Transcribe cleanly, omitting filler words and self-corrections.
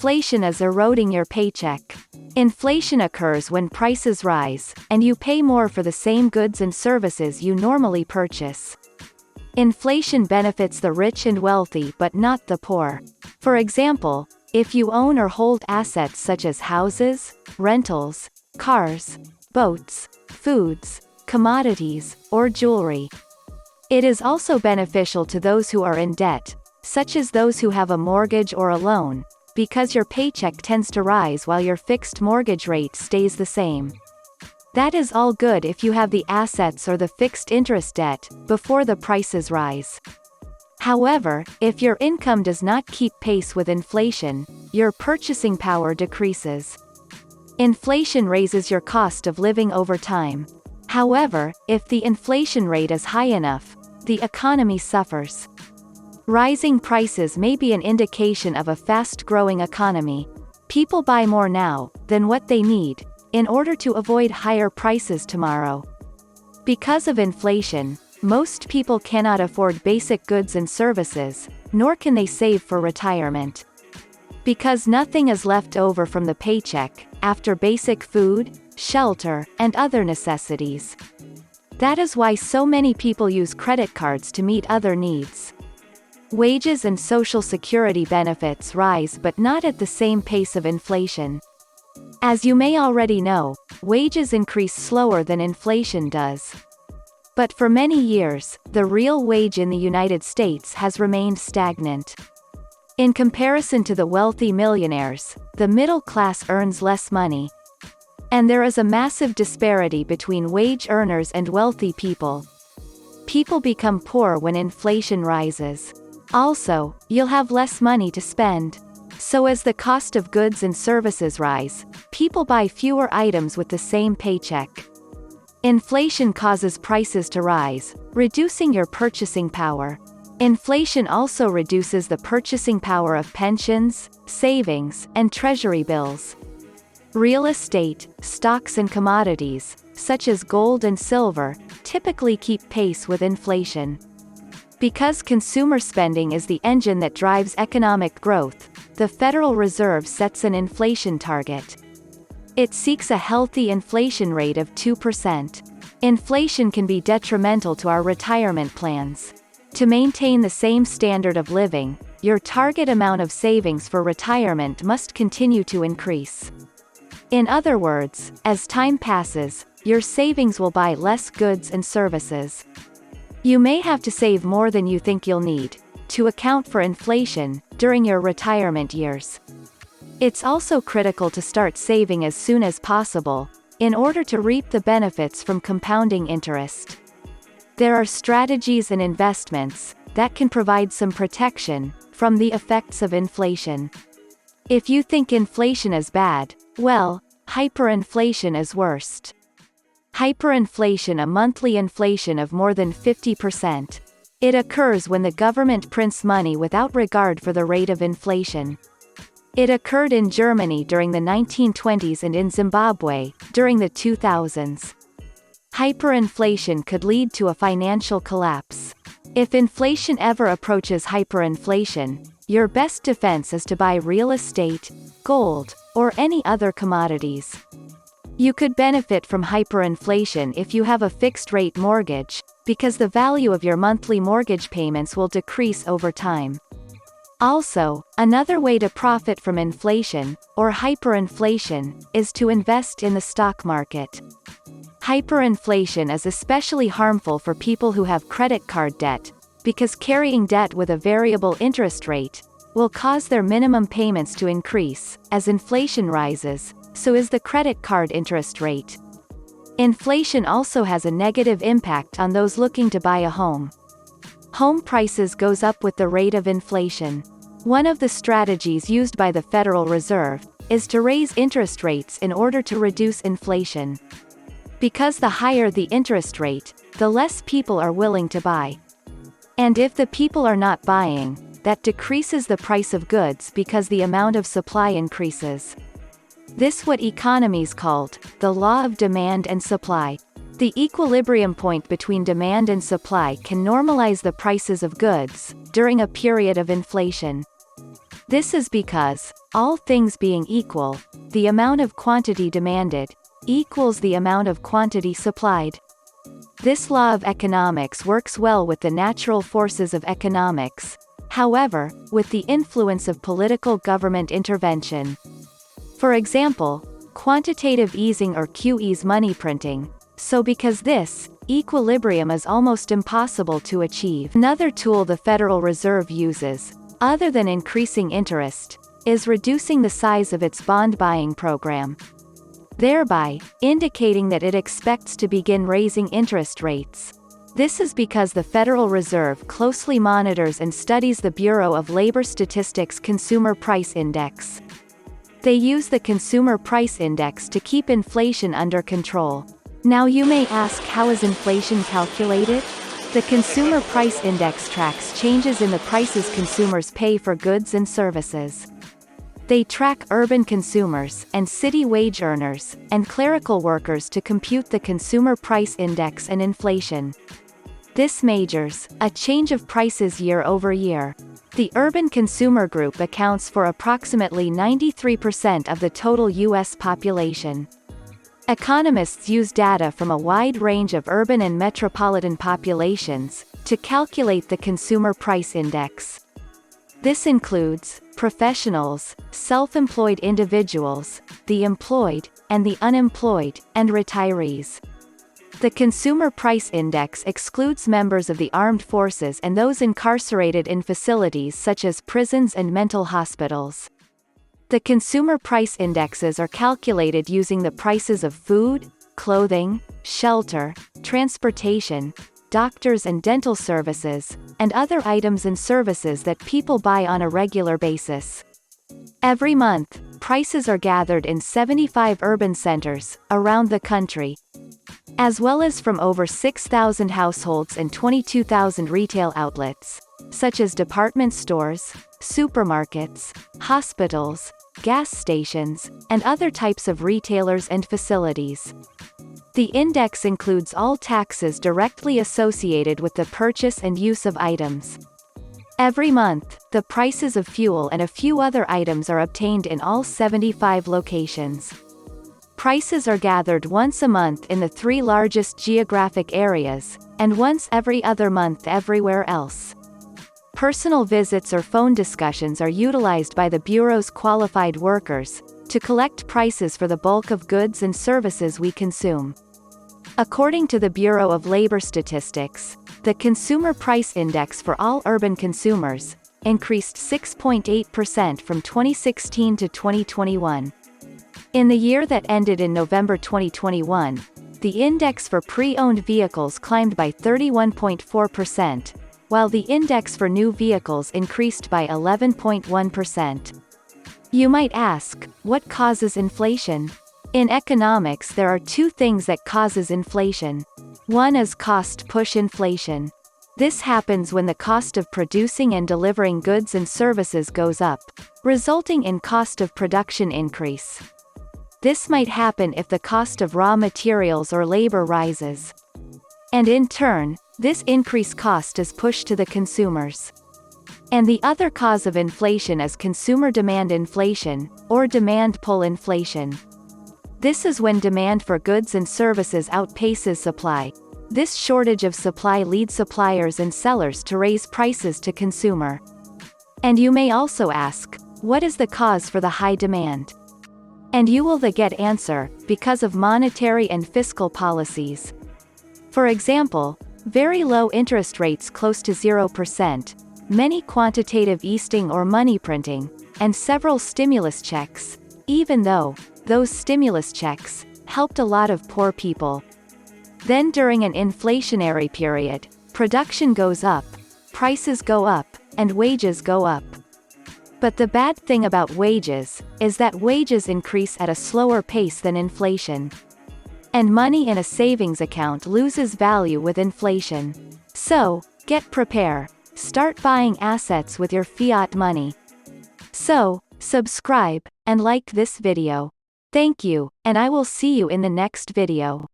Inflation is eroding your paycheck. Inflation occurs when prices rise, and you pay more for the same goods and services you normally purchase. Inflation benefits the rich and wealthy but not the poor. For example, if you own or hold assets such as houses, rentals, cars, boats, foods, commodities, or jewelry. It is also beneficial to those who are in debt, such as those who have a mortgage or a loan, because your paycheck tends to rise while your fixed mortgage rate stays the same. That is all good if you have the assets or the fixed interest debt before the prices rise. However, if your income does not keep pace with inflation, your purchasing power decreases. Inflation raises your cost of living over time. However, if the inflation rate is high enough, the economy suffers. Rising prices may be an indication of a fast-growing economy. People buy more now than what they need, in order to avoid higher prices tomorrow. Because of inflation, most people cannot afford basic goods and services, nor can they save for retirement. Because nothing is left over from the paycheck, after basic food, shelter, and other necessities. That is why so many people use credit cards to meet other needs. Wages and Social Security benefits rise but not at the same pace of inflation. As you may already know, wages increase slower than inflation does. But for many years, the real wage in the United States has remained stagnant. In comparison to the wealthy millionaires, the middle class earns less money. And there is a massive disparity between wage earners and wealthy people. People become poor when inflation rises. Also, you'll have less money to spend. So as the cost of goods and services rise, people buy fewer items with the same paycheck. Inflation causes prices to rise, reducing your purchasing power. Inflation also reduces the purchasing power of pensions, savings, and treasury bills. Real estate, stocks and commodities, such as gold and silver, typically keep pace with inflation. Because consumer spending is the engine that drives economic growth, the Federal Reserve sets an inflation target. It seeks a healthy inflation rate of 2%. Inflation can be detrimental to our retirement plans. To maintain the same standard of living, your target amount of savings for retirement must continue to increase. In other words, as time passes, your savings will buy less goods and services. You may have to save more than you think you'll need, to account for inflation, during your retirement years. It's also critical to start saving as soon as possible, in order to reap the benefits from compounding interest. There are strategies and investments that can provide some protection from the effects of inflation. If you think inflation is bad, well, hyperinflation is worst. Hyperinflation, a monthly inflation of more than 50%. It occurs when the government prints money without regard for the rate of inflation. It occurred in Germany during the 1920s and in Zimbabwe during the 2000s. Hyperinflation could lead to a financial collapse. If inflation ever approaches hyperinflation, your best defense is to buy real estate, gold, or any other commodities. You could benefit from hyperinflation if you have a fixed-rate mortgage, because the value of your monthly mortgage payments will decrease over time. Also, another way to profit from inflation, or hyperinflation, is to invest in the stock market. Hyperinflation is especially harmful for people who have credit card debt, because carrying debt with a variable interest rate will cause their minimum payments to increase. As inflation rises, so is the credit card interest rate. Inflation also has a negative impact on those looking to buy a home. Home prices goes up with the rate of inflation. One of the strategies used by the Federal Reserve is to raise interest rates in order to reduce inflation. Because the higher the interest rate, the less people are willing to buy. And if the people are not buying, that decreases the price of goods because the amount of supply increases. This what economies called the law of demand and supply. The equilibrium point between demand and supply can normalize the prices of goods during a period of inflation. This is because, all things being equal, the amount of quantity demanded equals the amount of quantity supplied. This law of economics works well with the natural forces of economics, however, with the influence of political government intervention. For example, quantitative easing or QE's money printing. So because this equilibrium is almost impossible to achieve. Another tool the Federal Reserve uses, other than increasing interest, is reducing the size of its bond buying program, thereby indicating that it expects to begin raising interest rates. This is because the Federal Reserve closely monitors and studies the Bureau of Labor Statistics Consumer Price Index. They use the Consumer Price Index to keep inflation under control. Now you may ask, how is inflation calculated? The Consumer Price Index tracks changes in the prices consumers pay for goods and services. They track urban consumers and city wage earners and clerical workers to compute the Consumer Price Index and inflation. This measures a change of prices year over year. The urban consumer group accounts for approximately 93% of the total U.S. population. Economists use data from a wide range of urban and metropolitan populations to calculate the Consumer Price Index. This includes professionals, self-employed individuals, the employed, and the unemployed, and retirees. The Consumer Price Index excludes members of the armed forces and those incarcerated in facilities such as prisons and mental hospitals. The Consumer Price Indexes are calculated using the prices of food, clothing, shelter, transportation, doctors and dental services, and other items and services that people buy on a regular basis. Every month, prices are gathered in 75 urban centers around the country, as well as from over 6,000 households and 22,000 retail outlets, such as department stores, supermarkets, hospitals, gas stations, and other types of retailers and facilities. The index includes all taxes directly associated with the purchase and use of items. Every month, the prices of fuel and a few other items are obtained in all 75 locations. Prices are gathered once a month in the 3 largest geographic areas, and once every other month everywhere else. Personal visits or phone discussions are utilized by the Bureau's qualified workers to collect prices for the bulk of goods and services we consume. According to the Bureau of Labor Statistics, the Consumer Price Index for all urban consumers increased 6.8% from 2016 to 2021. In the year that ended in November 2021, the index for pre-owned vehicles climbed by 31.4%, while the index for new vehicles increased by 11.1%. You might ask, what causes inflation? In economics there are 2 things that causes inflation. One is cost-push inflation. This happens when the cost of producing and delivering goods and services goes up, resulting in cost of production increase. This might happen if the cost of raw materials or labor rises. And in turn, this increased cost is pushed to the consumers. And the other cause of inflation is consumer demand inflation, or demand pull inflation. This is when demand for goods and services outpaces supply. This shortage of supply leads suppliers and sellers to raise prices to consumer. And you may also ask, what is the cause for the high demand? And you will get answer, because of monetary and fiscal policies. For example, very low interest rates close to 0%, many quantitative easing or money printing, and several stimulus checks, even though those stimulus checks helped a lot of poor people. Then during an inflationary period, production goes up, prices go up, and wages go up. But the bad thing about wages is that wages increase at a slower pace than inflation. And money in a savings account loses value with inflation. So, get prepared. Start buying assets with your fiat money. So, subscribe, and like this video. Thank you, and I will see you in the next video.